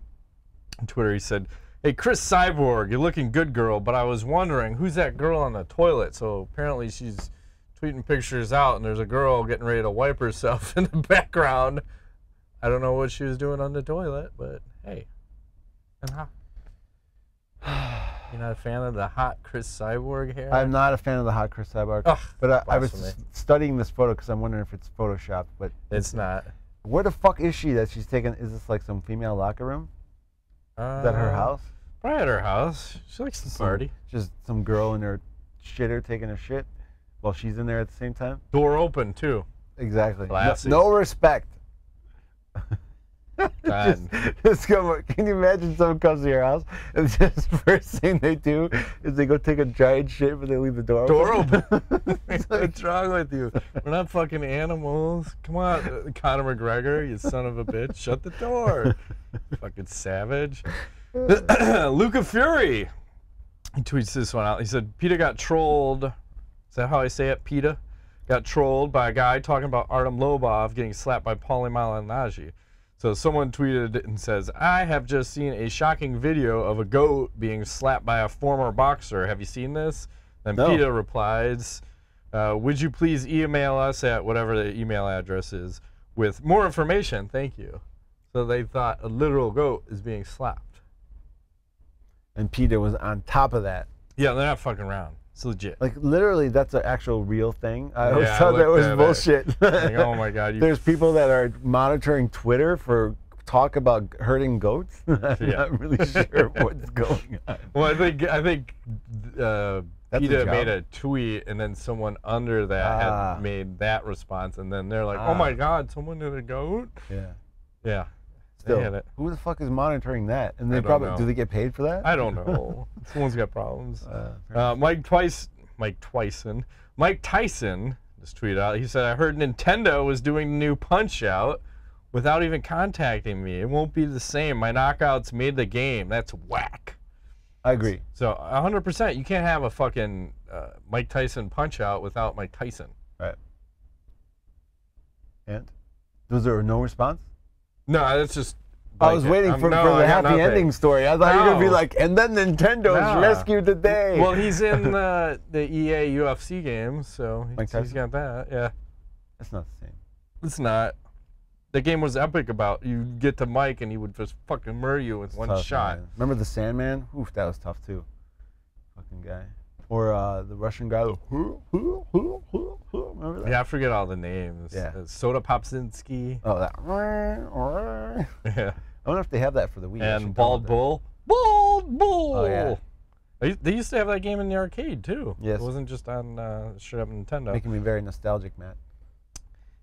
on Twitter, he said, "Hey Chris Cyborg, you're looking good, girl. But I was wondering who's that girl on the toilet." So apparently she's tweeting pictures out, and there's a girl getting ready to wipe herself in the background. I don't know what she was doing on the toilet, but hey. And you're not a fan of the hot Chris Cyborg hair? I'm not a fan of the hot Chris Cyborg. Ugh, but I was studying this photo because I'm wondering if it's photoshopped, but it's not. Where the fuck is she that she's taking? Is this like some female locker room? Is that her house? Probably at her house. She likes to party. Just some girl in her shitter taking a shit while she's in there at the same time? Door open, too. Exactly. No respect. Just can you imagine someone comes to your house and just first thing they do is they go take a giant shit but they leave the door open? What's wrong with you? We're not fucking animals. Come on, Conor McGregor, you son of a bitch. Shut the door. Fucking savage. Luca Fury. He tweets this one out. He said, PETA got trolled. Is that how I say it? PETA got trolled by a guy talking about Artem Lobov getting slapped by Paulie Malignaggi. So someone tweeted and says, I have just seen a shocking video of a goat being slapped by a former boxer. Have you seen this? Then no. PETA replies, would you please email us at whatever the email address is with more information? Thank you. So they thought a literal goat is being slapped. And PETA was on top of that. Yeah, they're not fucking around. It's legit. Like, literally, that's an actual real thing. I always thought that was bullshit. Like, oh, my God. There's people that are monitoring Twitter for talk about hurting goats. I'm not really sure what's going on. Well, I think PETA made a tweet, and then someone under that had made that response, and then they're like, oh, my God, someone did a goat? Yeah. Yeah. Still, who the fuck is monitoring that? And they probably do they get paid for that? I don't know. Someone's got problems. Mike Tyson just tweeted out. He said, "I heard Nintendo was doing the new Punch-Out without even contacting me. It won't be the same. My knockouts made the game. That's whack." I agree. So 100%, you can't have a fucking Mike Tyson Punch-Out without Mike Tyson. Right. And was there no response? No, that's just. I was waiting for the happy ending story. I thought you were going to be like, and then Nintendo's rescued the day. Well, he's in the EA UFC games, so he's got that. Yeah. That's not the same. It's not. The game was epic about you get to Mike and he would just fucking murder you with one shot. Man. Remember the Sandman? Oof, that was tough too. Fucking guy. Or the Russian guy. Remember that? Yeah, I forget all the names. Yeah. Soda Popsinski. Oh, that. Yeah. I wonder if they have that for the Wii. And Bald Bull. Bald Bull! Oh, yeah. They used to have that game in the arcade, too. Yes. It wasn't just on straight up Nintendo. Making me very nostalgic, Matt.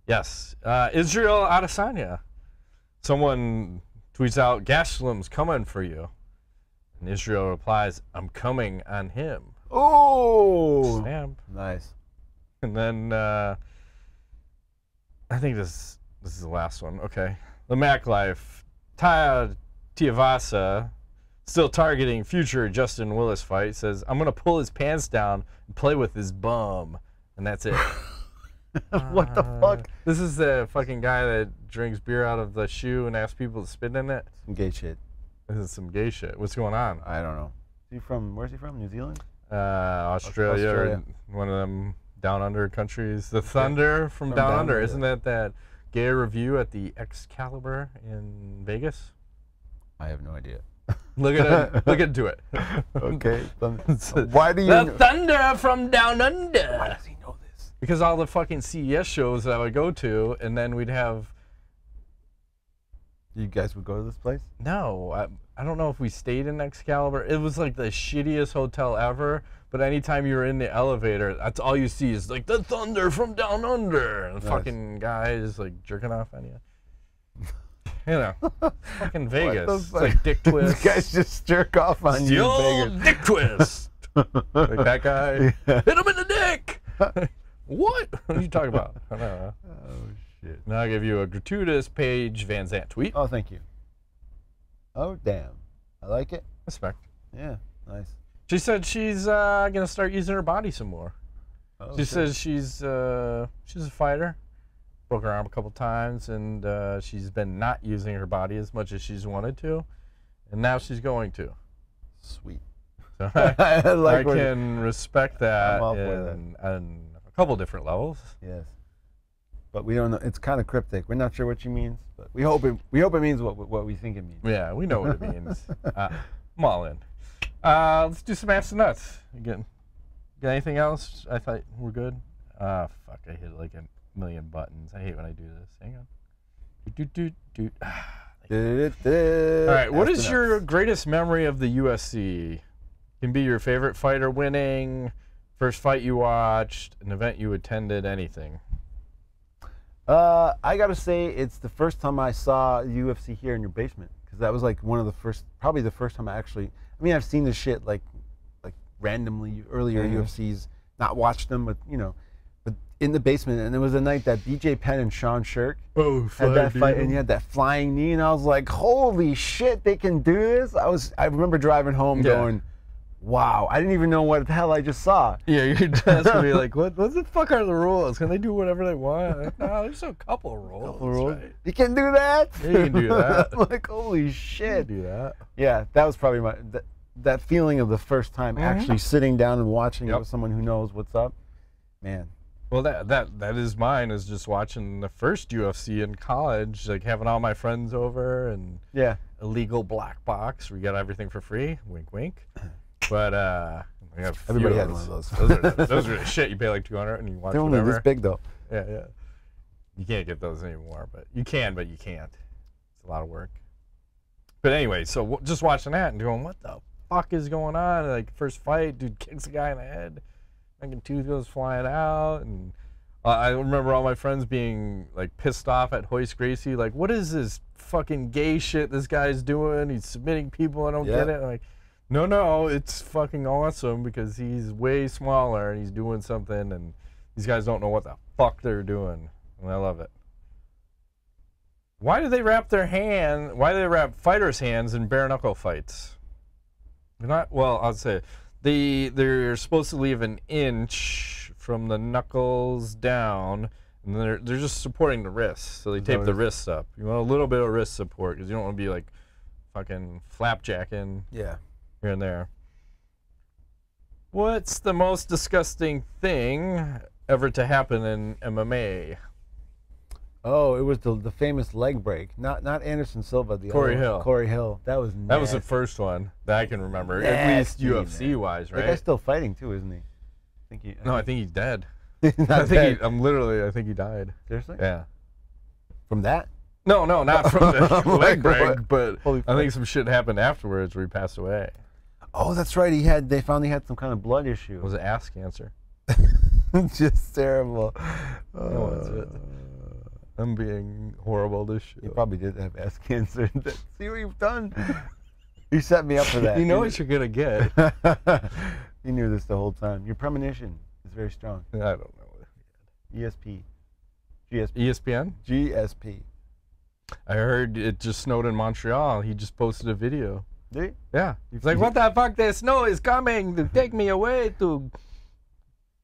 Yes. Israel Adesanya. Someone tweets out, Gastelum's coming for you. And Israel replies, I'm coming on him. Oh! Stamp. Nice. And then, I think this is the last one. Okay. The Mac Life. Taya Tiavasa, still targeting future Justin Willis fight, says, I'm going to pull his pants down and play with his bum. And that's it. What the fuck? This is the fucking guy that drinks beer out of the shoe and asks people to spit in it. Some gay shit. This is some gay shit. What's going on? I don't know. Where's he from? New Zealand? Australia. Or one of them down under countries. The Thunder from down under. Isn't that gay review at the Excalibur in Vegas? I have no idea. Look into it. Okay. Why do you? The Thunder from down under. Why does he know this? Because all the fucking CES shows that I would go to, and then we'd have. You guys would go to this place? No, I don't know if we stayed in Excalibur. It was like the shittiest hotel ever. But anytime you were in the elevator, that's all you see is like the Thunder from down under. And the fucking guys like jerking off on you. You know, fucking Vegas. It's like Dick Twist. These guys just jerk off on you in Vegas. Dick Twist. Like that guy. Yeah. Hit him in the dick. What? What are you talking about? I don't know. Oh, shit. Now I'll give you a gratuitous Paige VanZant tweet. Oh, thank you. Oh, damn. I like it. Respect. Yeah, nice. She said she's going to start using her body some more. Oh, she says she's a fighter. Broke her arm a couple times, and she's been not using her body as much as she's wanted to. And now she's going to. Sweet. So I can respect that. I'm off with it. And a couple different levels. Yes. But we don't know. It's kind of cryptic. We're not sure what she means, but we hope it means what we think it means. Yeah, we know what it means. I'm all in. Let's do some AskTheNuts again. Got anything else? I thought we're good. Fuck! I hit like a million buttons. I hate when I do this. Hang on. All right. What is your greatest memory of the UFC? Can be your favorite fighter winning, first fight you watched, an event you attended, anything. I gotta say, it's the first time I saw UFC here in your basement, because that was like one of the first, probably the first time I actually. I mean, I've seen this shit like randomly earlier UFCs, not watched them, but but in the basement. And it was a night that BJ Penn and Sean Shirk had that fight, and he had that flying knee, and I was like, holy shit, they can do this. I remember driving home going, wow, I didn't even know what the hell I just saw. Yeah, your dad's gonna be like, what the fuck are the rules? Can they do whatever they want? Like, no, there's a couple of rules. Right? You can do that? Yeah, you can do that. Like, holy shit. You can do that. Yeah, that was probably that feeling of the first time actually sitting down and watching it with someone who knows what's up. Man. Well, that is mine, is just watching the first UFC in college, like having all my friends over and illegal black box where you got everything for free. Wink, wink. But everybody had one of those. Those are the shit. You pay like $200 and you watch. They're only this big though. Yeah, yeah. You can't get those anymore, but you can, but you can't. It's a lot of work. But anyway, so just watching that and going, what the fuck is going on? Like, first fight, dude kicks a guy in the head, fucking tooth goes flying out, and I remember all my friends being like pissed off at Hoist Gracie, like, what is this fucking gay shit this guy's doing? He's submitting people. I don't get it. Like, no, it's fucking awesome because he's way smaller and he's doing something, and these guys don't know what the fuck they're doing, and I love it. Why do they wrap fighters' hands in bare-knuckle fights? They're not, well, I'll say, they're supposed to leave an inch from the knuckles down, and they're just supporting the wrists, so they tape the wrists up. You want a little bit of wrist support because you don't want to be like fucking flapjacking. Yeah. Here and there. What's the most disgusting thing ever to happen in MMA? Oh, it was the famous leg break. Not Anderson Silva. Corey Hill. Corey Hill. That was nasty. That was the first one that I can remember. At least UFC wise, right? That guy's still fighting too, isn't he? I think he's dead. I think he died. Seriously? Yeah. From that? No, not from the leg break, but I think some shit happened afterwards where he passed away. Oh, that's right. They found he had some kind of blood issue. It was an ass cancer. Just terrible. No, that's it. I'm being horrible this shit. You probably did have ass cancer. See what you've done? You set me up for that. You know what you're gonna get. You knew this the whole time. Your premonition is very strong. I don't know. ESP. GSP. ESPN? GSP. I heard it just snowed in Montreal. He just posted a video. Did he? Yeah. He's like, what the fuck? The snow is coming to take me away to...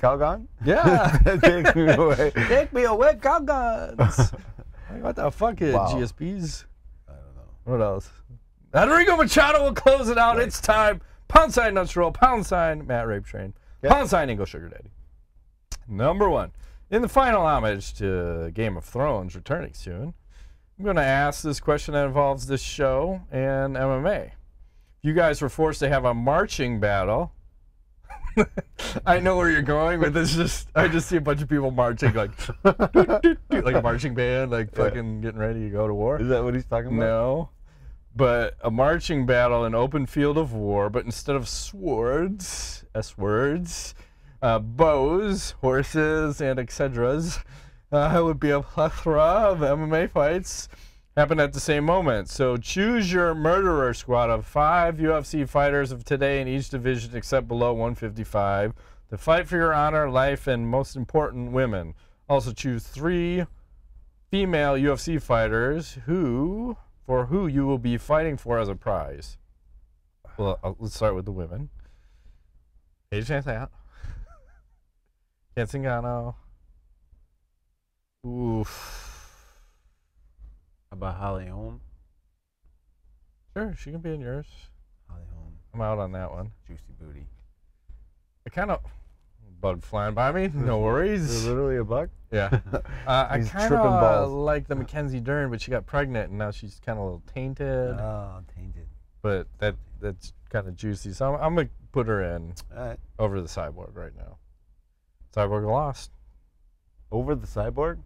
Calgon? Yeah. Take me away. Take me away, Calgons. Like, what the fuck is GSPs? I don't know. What else? Enrico Machado will close it out. Right. It's time. Pound sign Nuts Roll. Pound sign Matt Rape Train. Yep. Pound sign Ingo Sugar Daddy. Number one. In the final homage to Game of Thrones returning soon, I'm going to ask this question that involves this show and MMA. If you guys were forced to have a marching battle, I know where you're going, but I just see a bunch of people marching like like a marching band, like fucking getting ready to go to war. Is that what he's talking about? No. But a marching battle, an open field of war, but instead of swords, S-words, bows, horses, and etceteras, would be a plethora of MMA fights happen at the same moment. So choose your murderer squad of 5 UFC fighters of today in each division except below 155 to fight for your honor, life, and most important, women. Also choose 3 female UFC fighters for who you will be fighting for as a prize. Well, let's start with the women. Paige VanZant. Gansingano. Oof. About Holly Holm? Sure, she can be in yours. Holly Holm. I'm out on that one. Juicy booty. I kind of... bug flying by me. No worries. Is it literally a bug? Yeah. I He's kind tripping balls. of like the Mackenzie Dern, but she got pregnant and now she's kind of a little tainted. Oh, tainted. But that's kind of juicy. So I'm gonna put her in over the Cyborg right now. Cyborg lost. Over the Cyborg?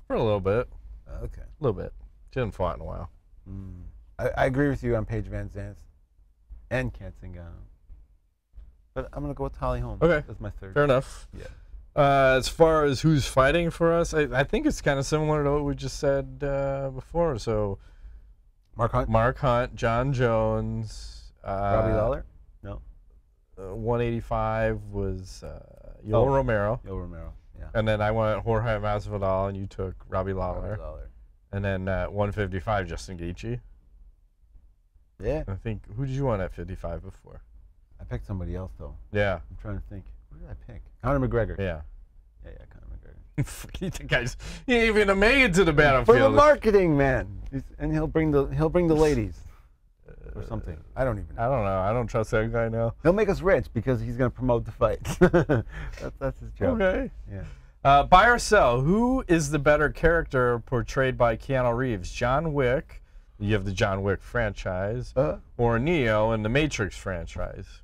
For a little bit. Okay. A little bit. She hasn't fought in a while. I agree with you on Paige VanZant and Kat Zingano. But I'm going to go with Holly Holm. Okay. That's my third. Fair enough. Yeah. As far as who's fighting for us, I think it's kind of similar to what we just said before. So, Mark Hunt, John Jones. Robbie Lawler? No. 185 was Yoel Romero. Yoel Romero, yeah. And then I went Jorge Masvidal, and you took Robbie Lawler. And then 155, Justin Gaethje. Yeah. I think, who did you want at 55 before? I picked somebody else, though. Yeah. I'm trying to think. Who did I pick? Conor McGregor. Yeah. Yeah, Conor McGregor. The guy's, he ain't even made it to the battlefield. For the marketing, man. And he'll bring the ladies. Or something. I don't even know. I don't know. I don't trust that guy now. He'll make us rich because he's going to promote the fights. that's his job. Okay. Yeah. Buy or sell, who is the better character portrayed by Keanu Reeves? John Wick, you have the John Wick franchise, or Neo in the Matrix franchise?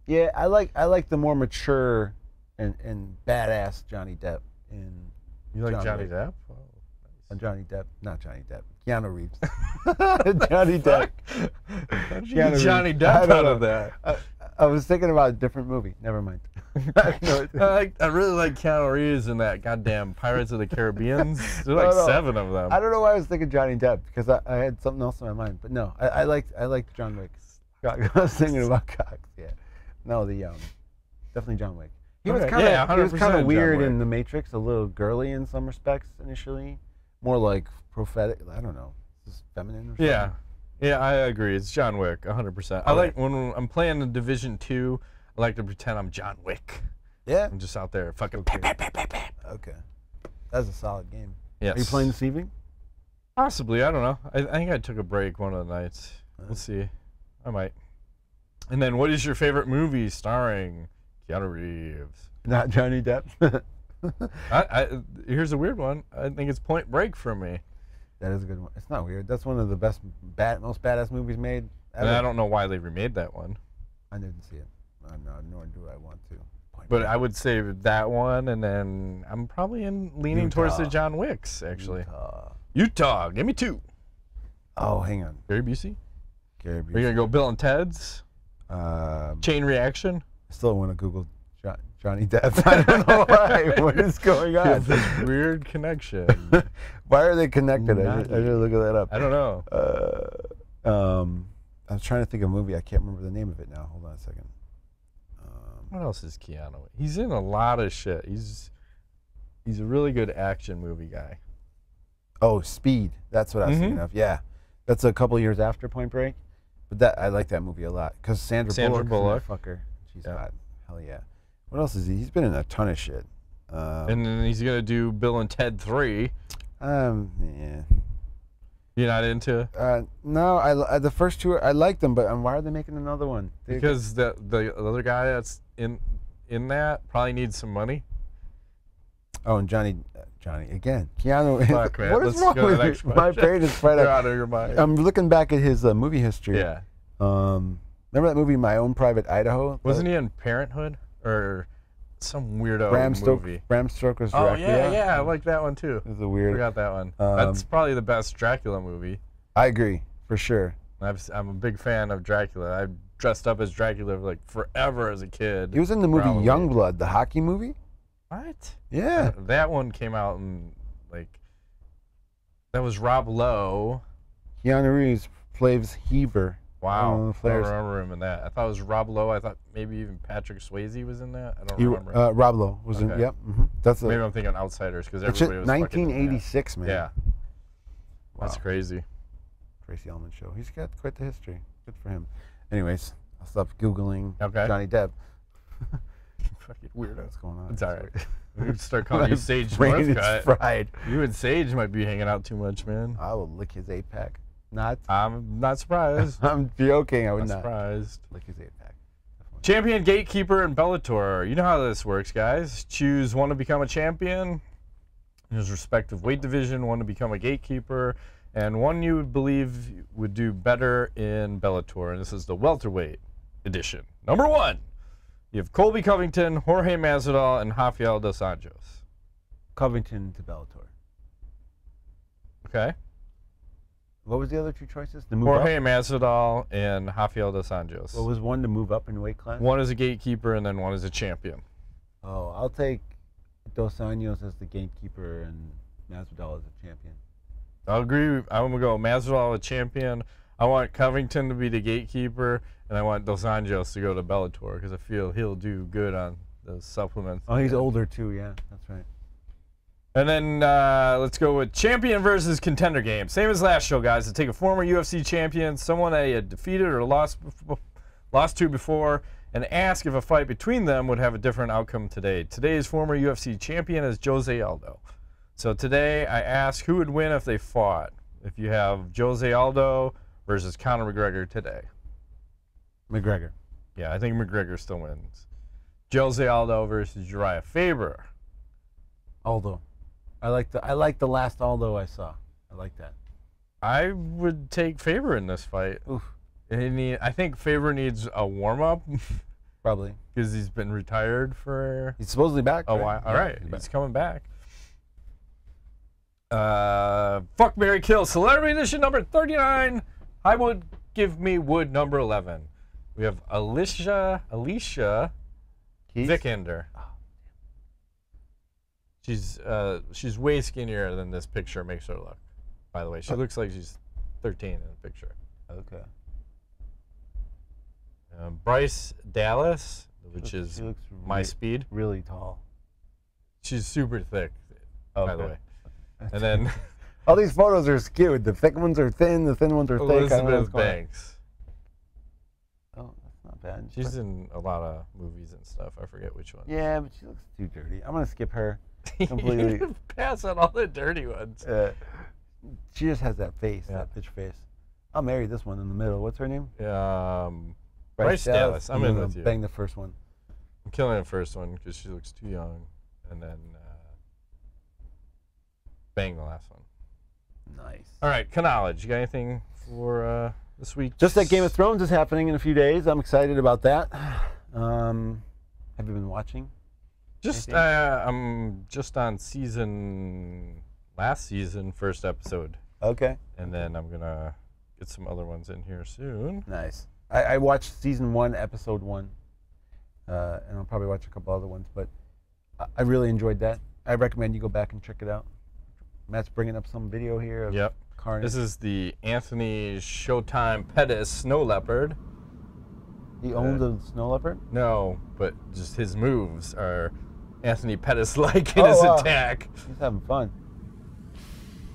Yeah, I like the more mature and badass Johnny Depp in You like Johnny Depp? Oh, nice. Johnny Depp, not Johnny Depp. Keanu Reeves. Johnny Depp. Johnny Depp out of that. I was thinking about a different movie. Never mind. I really like Keanu Reeves in that goddamn Pirates of the Caribbean. There's like 7 of them. I don't know why I was thinking Johnny Depp because I had something else in my mind. But no, I liked John Wick. I was thinking about Cox. Yeah. No, definitely John Wick. He was kind of weird in The Matrix, a little girly in some respects initially, more like prophetic. I don't know, just feminine or something. Yeah, yeah, I agree. It's John Wick, 100%. I like when I'm playing in Division 2. I like to pretend I'm John Wick. Yeah, I'm just out there fucking. Okay, that's a solid game. Yes. Are you playing this evening? Possibly. I don't know. I think I took a break one of the nights. We'll see. I might. And then, what is your favorite movie starring Keanu Reeves? Not Johnny Depp. Here's a weird one. I think it's Point Break for me. That is a good one. It's not weird. That's one of the most badass movies made ever. And I don't know why they remade that one. I didn't see it. No, nor do I want to. But I would say that one, and then I'm probably leaning towards the John Wicks, actually. Utah. Give me 2. Oh, hang on. Gary Busey? Gary Busey. Are you going to go Bill and Ted's? Chain Reaction? I still want to Google Johnny Depp. I don't know why. What is going on? This weird connection. Why are they connected? I should look that up. I don't know. I was trying to think of a movie. I can't remember the name of it now. Hold on a second. What else is Keanu? He's in a lot of shit. He's a really good action movie guy. Oh, Speed. That's what I was thinking of. Yeah, that's a couple years after Point Break. But I like that movie a lot because Sandra Bullock. Fucker. She's hot. Hell yeah. What else is he? He's been in a ton of shit. And then he's gonna do Bill and Ted 3. Yeah. You're not into? No, the first 2 I liked them, but why are they making another one? Because the other guy that's in that probably needs some money. Oh, and Johnny again. Keanu. Fuck, man. What is wrong with you? My brain is right out of your mind. I'm looking back at his movie history. Yeah. Remember that movie, My Own Private Idaho? Wasn't he in Parenthood or some weirdo movie? Bram Stoker's Dracula. Oh yeah, I like that one too. It was a weird. Forgot that one. That's probably the best Dracula movie. I agree, for sure. I'm a big fan of Dracula. I dressed up as Dracula like forever as a kid. He was in the movie Youngblood, the hockey movie. What? Yeah. That one came out in that was Rob Lowe. Keanu Reeves plays Heaver. Wow. I don't remember him in that. I thought it was Rob Lowe. I thought maybe even Patrick Swayze was in that. I don't remember. Rob Lowe was in. Yep. That's maybe I'm thinking Outsiders because everybody was 1986, man. Yeah. Wow. That's crazy. Tracy Ullman show. He's got quite the history. Good for him. Anyways, I'll stop Googling Johnny Depp. Fucking weirdo. What's going on? It's all right. We could start calling you Sage Northcutt. Fried. You and Sage might be hanging out too much, man. I will lick his 8-pack. Not. I'm not surprised. I'm joking. I would not. Surprised. Lick his 8-pack. Champion, gatekeeper, and Bellator. You know how this works, guys. Choose one to become a champion in his respective weight division, one to become a gatekeeper, and one you would believe would do better in Bellator. And this is the welterweight edition. Number 1, you have Colby Covington, Jorge Masvidal, and Rafael dos Anjos. Covington to Bellator. Okay. What was the other 2 choices? To move Jorge up? Masvidal and Rafael dos Anjos. What was one to move up in weight class? One is a gatekeeper and then one is a champion. Oh, I'll take Dos Anjos as the gatekeeper and Masvidal as a champion. I'll agree. I'm going to go Masvidal a champion. I want Covington to be the gatekeeper, and I want Dos Anjos to go to Bellator because I feel he'll do good on those supplements. Oh, he's older too, yeah, that's right. And then let's go with champion versus contender game. Same as last show, guys. To take a former UFC champion, someone that you had defeated or lost to before, and ask if a fight between them would have a different outcome today. Today's former UFC champion is Jose Aldo. So today I ask who would win if they fought. If you have Jose Aldo versus Conor McGregor today. McGregor. Yeah, I think McGregor still wins. Jose Aldo versus Uriah Faber. Aldo. I like the last Aldo I saw. I like that. I would take Faber in this fight. Oof. I think Faber needs a warm-up. Probably. Because he's been retired for He's supposedly back. a while. All right, he's coming back. Fuck, marry, kill. Celebrity edition number 39. I would give me Wood number 11. We have Alicia Keys? Vikander. She's way skinnier than this picture makes her look. By the way, she looks like she's 13 in the picture. Okay. Bryce Dallas, which is she looks my speed. Really tall. She's super thick, by the way. And then all these photos are skewed. The thick ones are thin. The thin ones are thick. Elizabeth Banks. Oh, that's not bad. She's in a lot of movies and stuff. I forget which one. Yeah, but she looks too dirty. I'm gonna skip her completely. You pass on all the dirty ones. She just has that face, that bitch face. I'll marry this one in the middle. What's her name? Bryce Dallas. I'm in with you. Bang the first one. I'm killing the first one because she looks too young, and then bang the last one. Nice. All right, Knowledge. You got anything for this week? Just that Game of Thrones is happening in a few days. I'm excited about that. Have you been watching? I'm just on last season, first episode. Okay. And then I'm gonna get some other ones in here soon. Nice. I watched season 1, episode 1, and I'll probably watch a couple other ones. But I really enjoyed that. I recommend you go back and check it out. Matt's bringing up some video here of Carnage. This is the Anthony Showtime Pettis snow leopard. He owned a snow leopard? No, but just his moves are Anthony Pettis-like in his attack. He's having fun.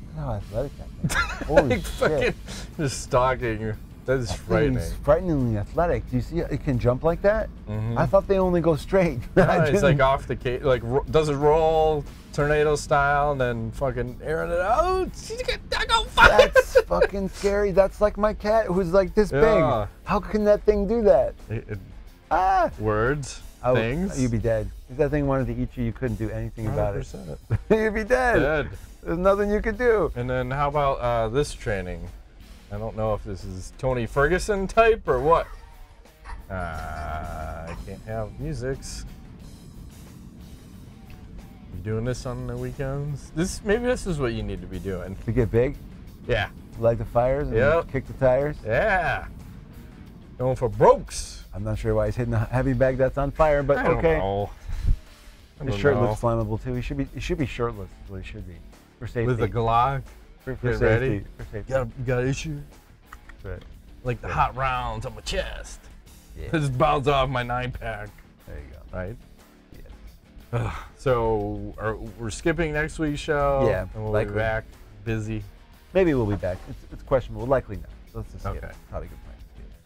Look how athletic that thing is. Holy shit. Just stalking. That is frightening. He's frighteningly athletic. Do you see it can jump like that? Mm-hmm. I thought they only go straight. It's like off the cage, like does it roll tornado style and then fucking airing it out. That's fucking scary. That's like my cat who's like this big. How can that thing do that? Words, things. You'd be dead. If that thing wanted to eat you, you couldn't do anything about it. 100%. You'd be dead. There's nothing you could do. And then how about this training? I don't know if this is Tony Ferguson type or what. I can't have musics. You doing this on the weekends? Maybe this is what you need to be doing. To get big? Yeah. Light the fires and kick the tires? Yeah. Going for brokes. I'm not sure why he's hitting a heavy bag that's on fire, but I don't okay. know. His shirt looks flammable too. He should be shirtless. Is what he should be. For safety. With a Glock. For Get safety. ready. For safety. You got issue. Right. Like the hot rounds on my chest. Yeah. Just bounce off my 9-pack. There you go. Right? Yeah. So we're skipping next week's show. Yeah. And we'll be back busy. Maybe we'll be back. It's questionable. Likely not. Let's just skip. Okay. Probably a good plan.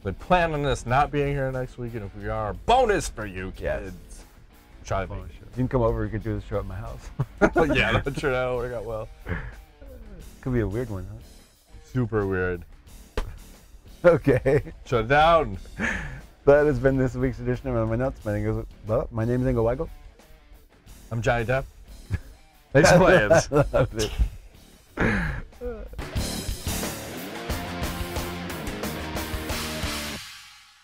They plan on us not being here next week, and if we are, bonus for you kids. Try to make it. You can come over. You can do the show at my house. Yeah, I'm sure that'll work out well. Could be a weird one, huh? Super weird. Okay. Shut down. That has been this week's edition of My Nuts. My name is Ingo Weigel. I'm Johnny Depp. Thanks for playing.